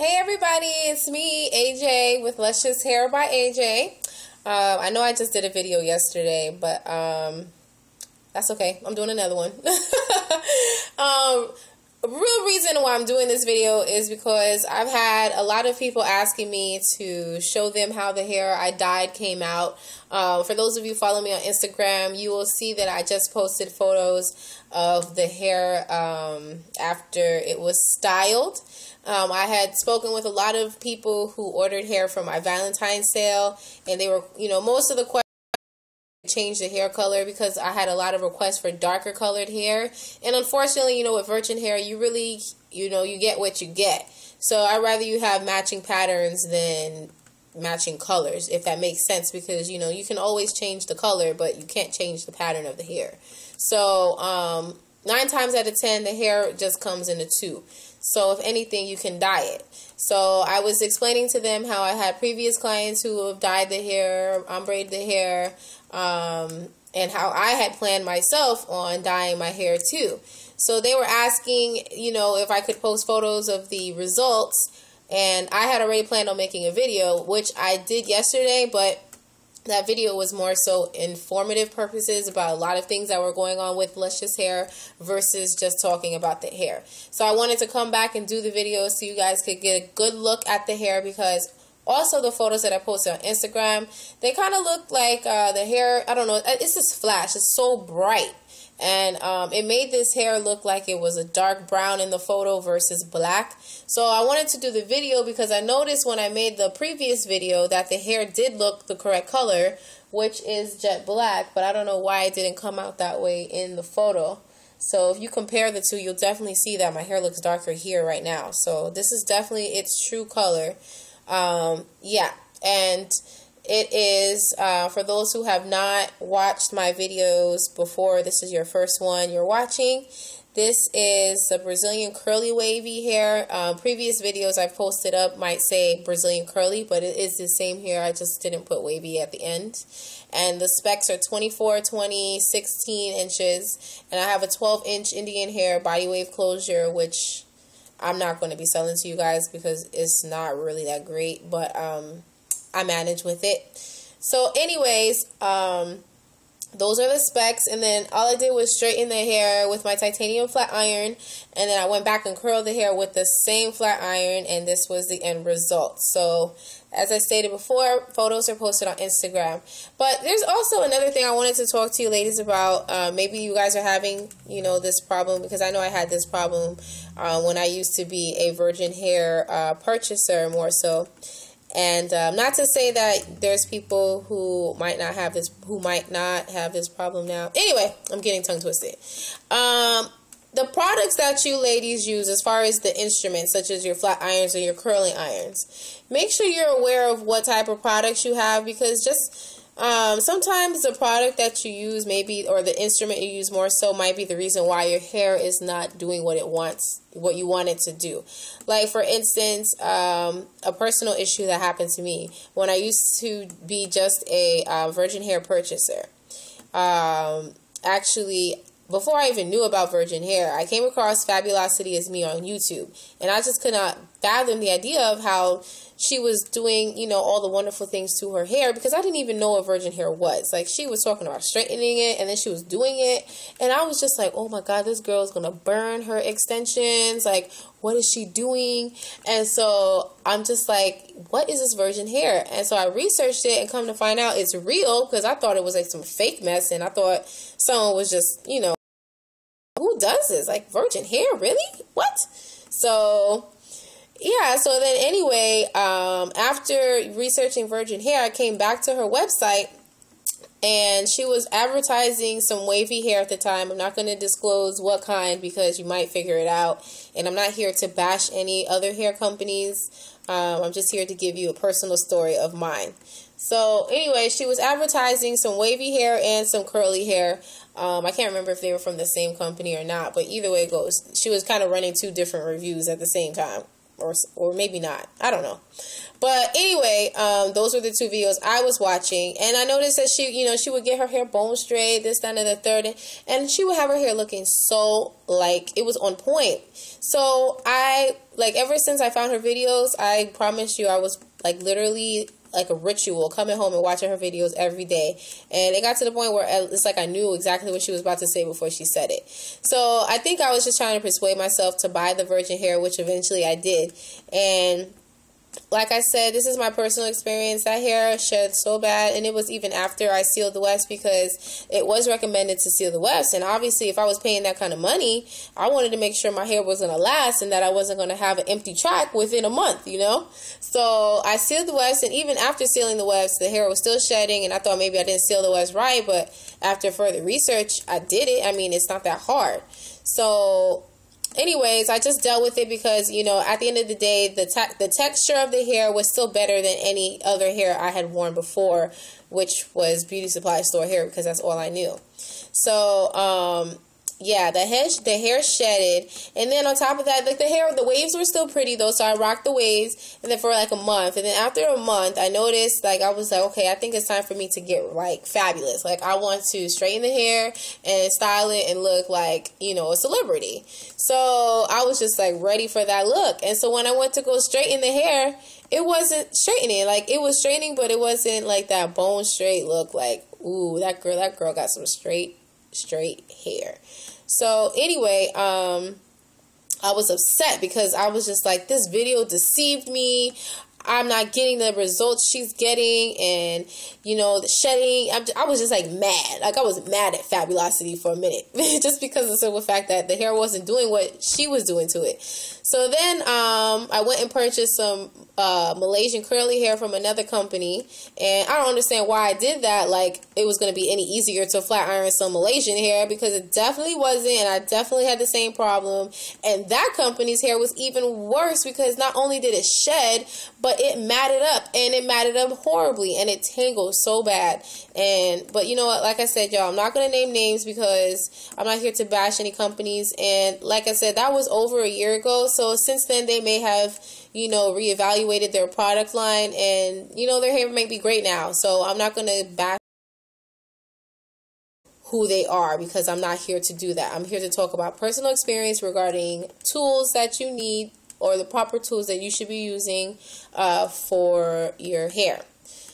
Hey everybody, it's me, AJ, with Luscious Hair by AJ. I know I just did a video yesterday, but that's okay. I'm doing another one. Real reason why I'm doing this video is because I've had a lot of people asking me to show them how the hair I dyed came out. For those of you who follow me on Instagram, you will see that I just posted photos of the hair after it was styled. I had spoken with a lot of people who ordered hair for my Valentine's sale, and they were, most of the questions change the hair color because I had a lot of requests for darker colored hair. And unfortunately, with virgin hair, you really, you get what you get. So I'd rather you have matching patterns than matching colors, if that makes sense, because, you can always change the color, but you can't change the pattern of the hair. So 9 times out of 10, the hair just comes in a tube. So if anything, you can dye it. So I was explaining to them how I had previous clients who have dyed the hair, ombre the hair, and how I had planned myself on dyeing my hair too. So they were asking, if I could post photos of the results, and I had already planned on making a video, which I did yesterday, but that video was more so informative purposes about a lot of things that were going on with Luscious Hair versus just talking about the hair. So I wanted to come back and do the video so you guys could get a good look at the hair, because also the photos that I posted on Instagram, they kind of look like the hair, I don't know, it's just flash. It's so bright. And it made this hair look like it was a dark brown in the photo versus black. So I wanted to do the video because I noticed when I made the previous video that the hair did look the correct color, which is jet black, but I don't know why it didn't come out that way in the photo. So if you compare the two, you'll definitely see that my hair looks darker here right now. So this is definitely its true color. Yeah, and it is, for those who have not watched my videos before, this is your first one you're watching. This is the Brazilian curly wavy hair. Previous videos I've posted up might say Brazilian curly, but it is the same hair. I just didn't put wavy at the end. And the specs are 24, 20, 16 inches. And I have a 12-inch Indian hair body wave closure, which I'm not going to be selling to you guys because it's not really that great, but I manage with it. So anyways, those are the specs, and then all I did was straighten the hair with my titanium flat iron, and then I went back and curled the hair with the same flat iron, and this was the end result. So as I stated before, photos are posted on Instagram. But there's also another thing I wanted to talk to you ladies about. Maybe you guys are having, this problem, because I know I had this problem when I used to be a virgin hair purchaser more so. And not to say that there's people who might not have this problem now. Anyway, I'm getting tongue twisted. The products that you ladies use as far as the instruments, such as your flat irons or your curling irons, make sure you're aware of what type of products you have, because just sometimes the product that you use or the instrument you use more so might be the reason why your hair is not doing what you want it to do. Like, for instance, a personal issue that happened to me when I used to be just a virgin hair purchaser. Actually, before I even knew about virgin hair, I came across Fabulosity Is Me on YouTube, and I just could not fathom the idea of how she was doing, all the wonderful things to her hair, because I didn't even know what virgin hair was. Like, she was talking about straightening it, and then she was doing it, and I was just like, oh my God, this girl is going to burn her extensions. Like, what is she doing? And so I'm just like, what is this virgin hair? And so I researched it, and come to find out it's real, because I thought it was like some fake mess, and I thought someone was just, who does this? Like, virgin hair? Really? What? So yeah, so then anyway, after researching virgin hair, I came back to her website, and she was advertising some wavy hair at the time. I'm not going to disclose what kind because you might figure it out, and I'm not here to bash any other hair companies. I'm just here to give you a personal story of mine. So anyway, she was advertising some wavy hair and some curly hair. I can't remember if they were from the same company or not, but either way it goes, she was kind of running 2 different reviews at the same time. or maybe not. I don't know. But anyway, those were the two videos I was watching, and I noticed that she would get her hair bone straight, this, that, and the third, and she would have her hair looking so, like, it was on point. So ever since I found her videos, I promise you, I was, like, literally like a ritual, coming home and watching her videos every day. And it got to the point where it's like I knew exactly what she was about to say before she said it. So I think I was just trying to persuade myself to buy the virgin hair, which eventually I did. And like I said, this is my personal experience. That hair shed so bad, and it was even after I sealed the wefts, because it was recommended to seal the wefts. And obviously, if I was paying that kind of money, I wanted to make sure my hair was going to last and that I wasn't going to have an empty track within a month, you know? So I sealed the wefts, and even after sealing the wefts, the hair was still shedding, and I thought maybe I didn't seal the wefts right, but after further research, I did it. I mean, it's not that hard. So anyways, I just dealt with it because, you know, at the end of the day, the texture of the hair was still better than any other hair I had worn before, which was beauty supply store hair, because that's all I knew. So, yeah, the hair shedded, and then on top of that, like the waves were still pretty though, so I rocked the waves, and then for like a month, and then after a month, I noticed, like, I was like, okay, I think it's time for me to get, like, fabulous. Like, I want to straighten the hair and style it and look like, you know, a celebrity. So I was just, like, ready for that look. And so when I went to go straighten the hair, it wasn't straightening. Like, it was straightening, but it wasn't like that bone straight look, like, ooh, that girl got some straight hair. So anyway, I was upset because I was just like, this video deceived me. I'm not getting the results she's getting, and, you know, the shedding. I was just like mad. Like, I was mad at Fabulosity for a minute just because of the simple fact that the hair wasn't doing what she was doing to it. So then I went and purchased some Malaysian curly hair from another company, and I don't understand why I did that. Like, it was going to be any easier to flat iron some Malaysian hair, because it definitely wasn't, and I definitely had the same problem. And that company's hair was even worse, because not only did it shed, but it matted up, and it matted up horribly, and it tangled so bad. But you know what, like I said, y'all, I'm not going to name names because I'm not here to bash any companies, and like I said, that was over a year ago. So since then, they may have, you know, reevaluated their product line, and, you know, their hair may be great now. So I'm not going to back who they are, because I'm not here to do that. I'm here to talk about personal experience regarding tools that you need, or the proper tools that you should be using for your hair.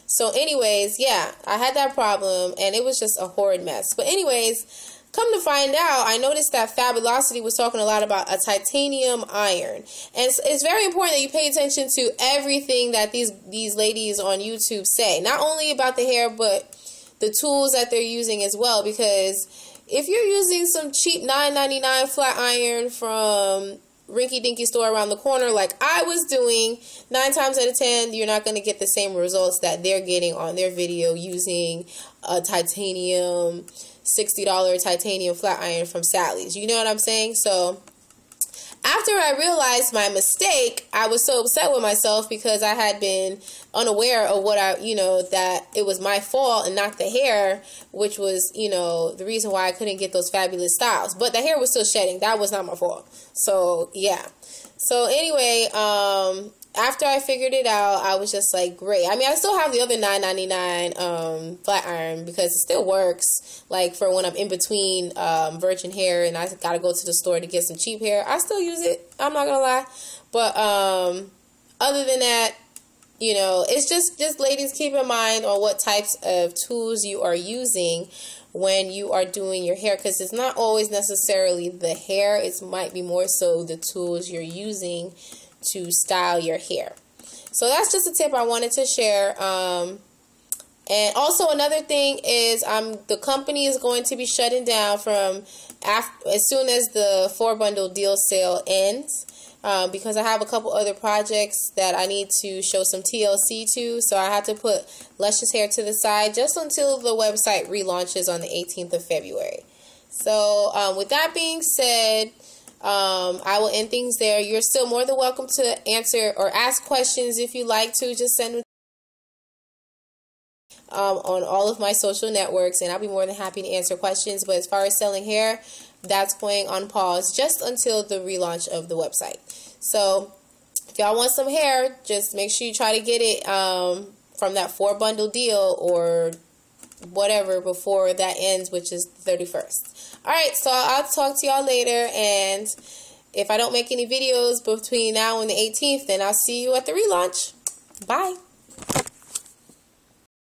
So anyways, yeah, I had that problem, and it was just a horrid mess. But anyways, come to find out, I noticed that Fabulosity was talking a lot about a titanium iron. And it's very important that you pay attention to everything that these ladies on YouTube say. Not only about the hair, but the tools that they're using as well. Because if you're using some cheap $9.99 flat iron from Rinky Dinky store around the corner, like I was doing, 9 times out of 10, you're not going to get the same results that they're getting on their video using a titanium, $60 titanium flat iron from Sally's. You know what I'm saying? So after I realized my mistake, I was so upset with myself because I had been unaware of that it was my fault and not the hair, which was, you know, the reason why I couldn't get those fabulous styles. But the hair was still shedding. That was not my fault. So, yeah. So, anyway, after I figured it out, I was just like, great. I mean, I still have the other $9.99 flat iron because it still works. Like, for when I'm in between virgin hair and I got to go to the store to get some cheap hair, I still use it. I'm not going to lie. But other than that, you know, it's just ladies, keep in mind on what types of tools you are using when you are doing your hair, because it's not always necessarily the hair. It might be more so the tools you're using to style your hair. So that's just a tip I wanted to share. And also another thing is the company is going to be shutting down as soon as the 4-bundle deal sale ends. Because I have a couple other projects that I need to show some TLC to, so I have to put Luscious Hair to the side just until the website relaunches on the 18th of February. So with that being said, I will end things there. You're still more than welcome to answer or ask questions if you like to. Just send them on all of my social networks, and I'll be more than happy to answer questions. But as far as selling hair, that's going on pause just until the relaunch of the website. So if y'all want some hair, just make sure you try to get it from that 4-bundle deal or whatever before that ends, which is the 31st. Alright, so I'll talk to y'all later, and if I don't make any videos between now and the 18th, then I'll see you at the relaunch. Bye.